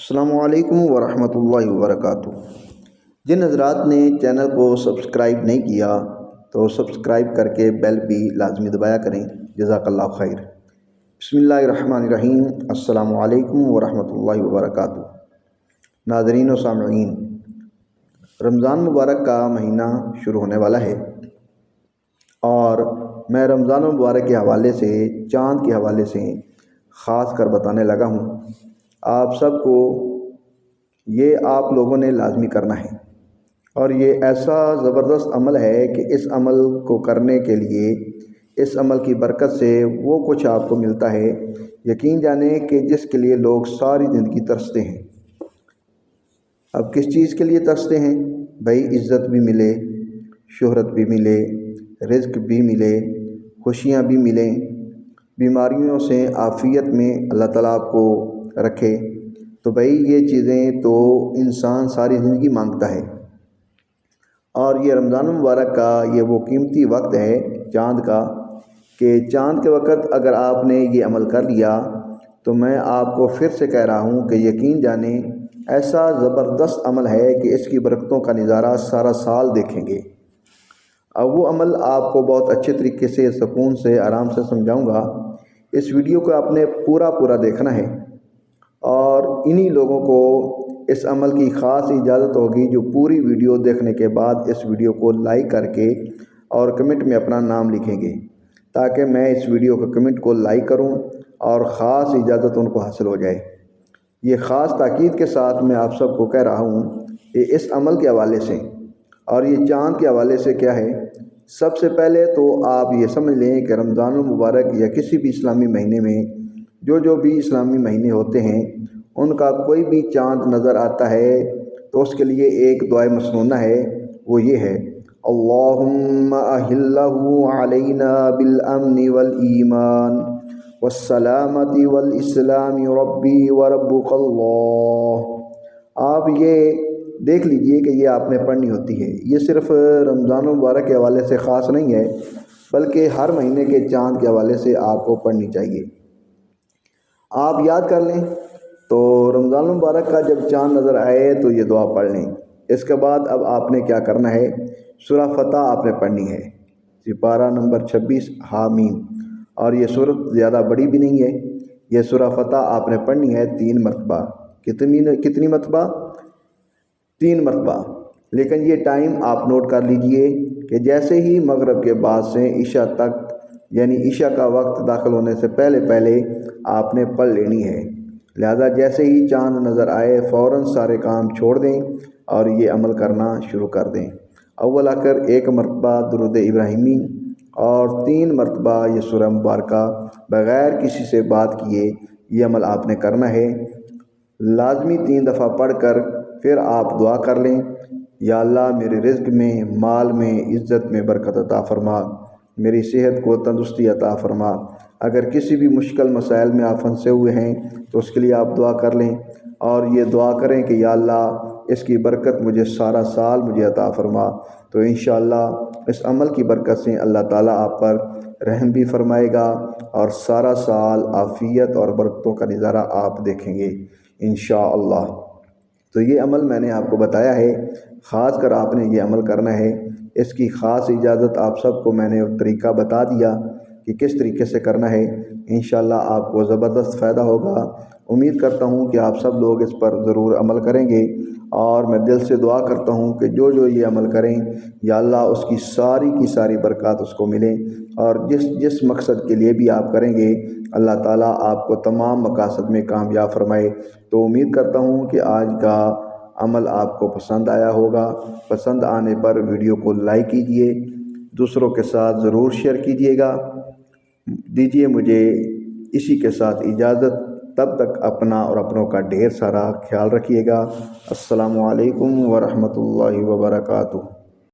السلام علیکم ورحمۃ اللہ وبرکاتہ۔ جن حضرات نے چینل کو سبسکرائب نہیں کیا تو سبسکرائب کر کے بیل بھی لازمی دبایا کریں، جزاک اللہ خیر۔ بسم اللہ الرحمن الرحیم۔ السلام علیکم ورحمۃ اللہ وبرکاتہ۔ ناظرین و سامعین، رمضان مبارک کا مہینہ شروع ہونے والا ہے اور میں رمضان مبارک کے حوالے سے، چاند کے حوالے سے خاص کر بتانے لگا ہوں۔ آپ سب کو یہ آپ لوگوں نے لازمی کرنا ہے، اور یہ ایسا زبردست عمل ہے کہ اس عمل کو کرنے کے لیے، اس عمل کی برکت سے وہ کچھ آپ کو ملتا ہے، یقین جانیں کہ جس کے لیے لوگ ساری زندگی ترستے ہیں۔ اب کس چیز کے لیے ترستے ہیں؟ بھائی عزت بھی ملے، شہرت بھی ملے، رزق بھی ملے، خوشیاں بھی ملیں، بیماریوں سے عافیت میں اللہ تعالیٰ آپ کو رکھے۔ تو بھائی یہ چیزیں تو انسان ساری زندگی مانگتا ہے، اور یہ رمضان مبارک کا یہ وہ قیمتی وقت ہے چاند کا، کہ چاند کے وقت اگر آپ نے یہ عمل کر لیا تو میں آپ کو پھر سے کہہ رہا ہوں کہ یقین جانیں ایسا زبردست عمل ہے کہ اس کی برکتوں کا نظارہ سارا سال دیکھیں گے۔ اب وہ عمل آپ کو بہت اچھے طریقے سے، سکون سے، آرام سے سمجھاؤں گا۔ اس ویڈیو کو آپ نے پورا دیکھنا ہے، اور انہی لوگوں کو اس عمل کی خاص اجازت ہوگی جو پوری ویڈیو دیکھنے کے بعد اس ویڈیو کو لائک کر کے اور کمنٹ میں اپنا نام لکھیں گے، تاکہ میں اس ویڈیو کے کمنٹ کو لائک کروں اور خاص اجازت ان کو حاصل ہو جائے۔ یہ خاص تاکید کے ساتھ میں آپ سب کو کہہ رہا ہوں کہ اس عمل کے حوالے سے اور یہ چاند کے حوالے سے کیا ہے، سب سے پہلے تو آپ یہ سمجھ لیں کہ رمضان المبارک یا کسی بھی اسلامی مہینے میں جو بھی اسلامی مہینے ہوتے ہیں، ان کا کوئی بھی چاند نظر آتا ہے تو اس کے لیے ایک دعائے مسنونہ ہے، وہ یہ ہے: اللہم اہلہ علینا بالامن والایمان والسلامت والاسلام ربی وربک اللہ۔ آپ یہ دیکھ لیجئے کہ یہ آپ نے پڑھنی ہوتی ہے۔ یہ صرف رمضان مبارک کے حوالے سے خاص نہیں ہے، بلکہ ہر مہینے کے چاند کے حوالے سے آپ کو پڑھنی چاہیے۔ آپ یاد کر لیں تو رمضان مبارک کا جب چاند نظر آئے تو یہ دعا پڑھ لیں۔ اس کے بعد اب آپ نے کیا کرنا ہے، سورہ فتح آپ نے پڑھنی ہے، سپارہ نمبر 26 حامیم، اور یہ سورت زیادہ بڑی بھی نہیں ہے۔ یہ سورہ فتح آپ نے پڑھنی ہے 3 مرتبہ۔ کتنی مرتبہ؟ 3 مرتبہ۔ لیکن یہ ٹائم آپ نوٹ کر لیجئے کہ جیسے ہی مغرب کے بعد سے عشاء تک، یعنی عشاء کا وقت داخل ہونے سے پہلے آپ نے پڑھ لینی ہے۔ لہذا جیسے ہی چاند نظر آئے فوراً سارے کام چھوڑ دیں اور یہ عمل کرنا شروع کر دیں۔ اول کر 1 مرتبہ درود ابراہیمی اور 3 مرتبہ یہ سورہ مبارکہ بغیر کسی سے بات کیے یہ عمل آپ نے کرنا ہے۔ لازمی 3 دفعہ پڑھ کر پھر آپ دعا کر لیں: یا اللہ میرے رزق میں، مال میں، عزت میں برکت عطا فرما، میری صحت کو تندرستی عطا فرما۔ اگر کسی بھی مشکل مسائل میں آپ پھنسے ہوئے ہیں تو اس کے لیے آپ دعا کر لیں، اور یہ دعا کریں کہ یا اللہ اس کی برکت مجھے سارا سال مجھے عطا فرما۔ تو انشاءاللہ اس عمل کی برکت سے اللہ تعالیٰ آپ پر رحم بھی فرمائے گا، اور سارا سال عافیت اور برکتوں کا نظارہ آپ دیکھیں گے انشاءاللہ۔ تو یہ عمل میں نے آپ کو بتایا ہے، خاص کر آپ نے یہ عمل کرنا ہے۔ اس کی خاص اجازت آپ سب کو میں نے طریقہ بتا دیا کہ کس طریقے سے کرنا ہے۔ انشاءاللہ آپ کو زبردست فائدہ ہوگا۔ امید کرتا ہوں کہ آپ سب لوگ اس پر ضرور عمل کریں گے، اور میں دل سے دعا کرتا ہوں کہ جو یہ عمل کریں یا اللہ اس کی ساری برکات اس کو ملیں، اور جس مقصد کے لیے بھی آپ کریں گے اللہ تعالیٰ آپ کو تمام مقاصد میں کامیاب فرمائے۔ تو امید کرتا ہوں کہ آج کا عمل آپ کو پسند آیا ہوگا۔ پسند آنے پر ویڈیو کو لائک کیجئے، دوسروں کے ساتھ ضرور شیئر کیجئے گا۔ دیجئے مجھے اسی کے ساتھ اجازت، تب تک اپنا اور اپنوں کا ڈھیر سارا خیال رکھیے گا۔ السلام علیکم ورحمۃ اللہ وبرکاتہ۔